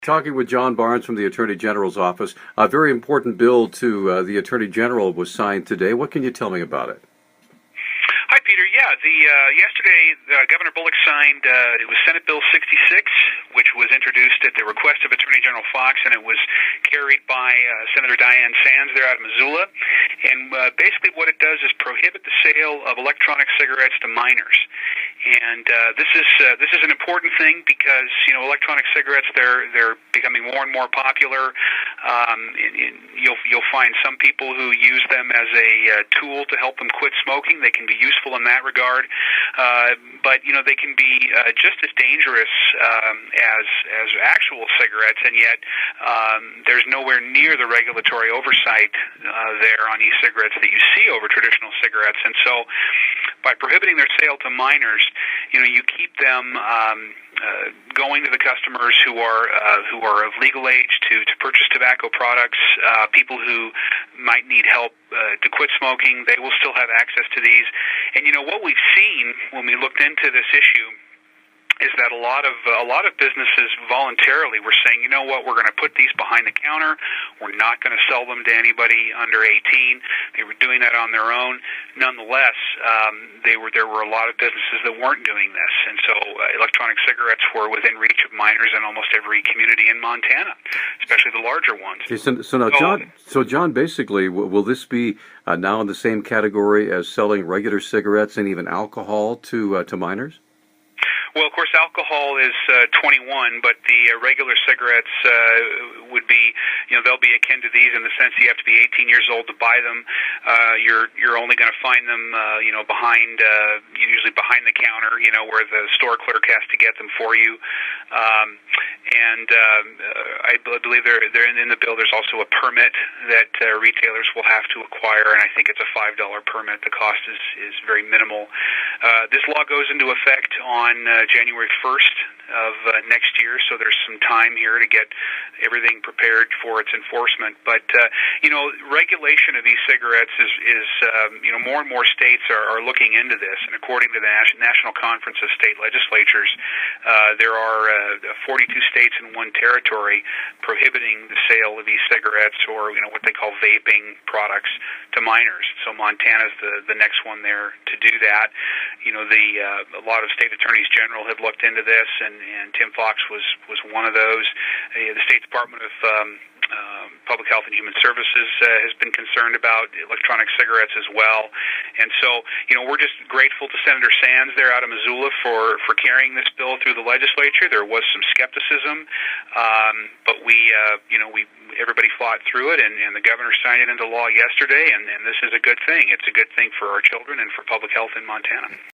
Talking with John Barnes from the Attorney General's office. A very important bill to the Attorney General was signed today. What can you tell me about it? Hi, Peter. Yeah, yesterday Governor Bullock signed. It was Senate Bill 66, which was introduced at the request of Attorney General Fox, and it was carried by Senator Dianne Sands there out of Missoula. And basically, what it does is prohibit the sale of electronic cigarettes to minors. And this is an important thing because electronic cigarettes they're becoming more and more popular. You'll find some people who use them as a tool to help them quit smoking. They can be useful in that regard, but they can be just as dangerous as actual cigarettes, and yet there's nowhere near the regulatory oversight there on e-cigarettes that you see over traditional cigarettes. And so, by prohibiting their sale to minors, you keep them going to the customers who are of legal age to purchase tobacco products. People who might need help to quit smoking, they will still have access to these. And what we've seen when we looked into this issue is that a lot of businesses voluntarily were saying, we're going to put these behind the counter. We're not going to sell them to anybody under 18. They were doing that on their own. Nonetheless, there were a lot of businesses that weren't doing this, and so electronic cigarettes were within reach of minors in almost every community in Montana, especially the larger ones. Okay, so now, John, basically, will this be now in the same category as selling regular cigarettes and even alcohol to minors? Well, of course, alcohol is 21, but the regular cigarettes would be, they'll be akin to these in the sense you have to be 18 years old to buy them. You're only going to find them, behind, usually behind the counter, where the store clerk has to get them for you. I believe they're in the bill. There's also a permit that retailers will have to acquire, and I think it's a $5 permit. The cost is very minimal. This law goes into effect on January 1st of next year, so there's some time here to get everything prepared for its enforcement. But regulation of e-cigarettes is more and more states are looking into this, and according to the National Conference of State Legislatures, there are 42 states and one territory prohibiting the sale of e-cigarettes or what they call vaping products to minors. So Montana's the next one there to do that. A lot of state attorneys general have looked into this, and Tim Fox was one of those. The State Department of Public Health and Human Services has been concerned about electronic cigarettes as well. And so, we're just grateful to Senator Sands there out of Missoula for carrying this bill through the legislature. There was some skepticism, but everybody fought through it, and the governor signed it into law yesterday, and this is a good thing. It's a good thing for our children and for public health in Montana.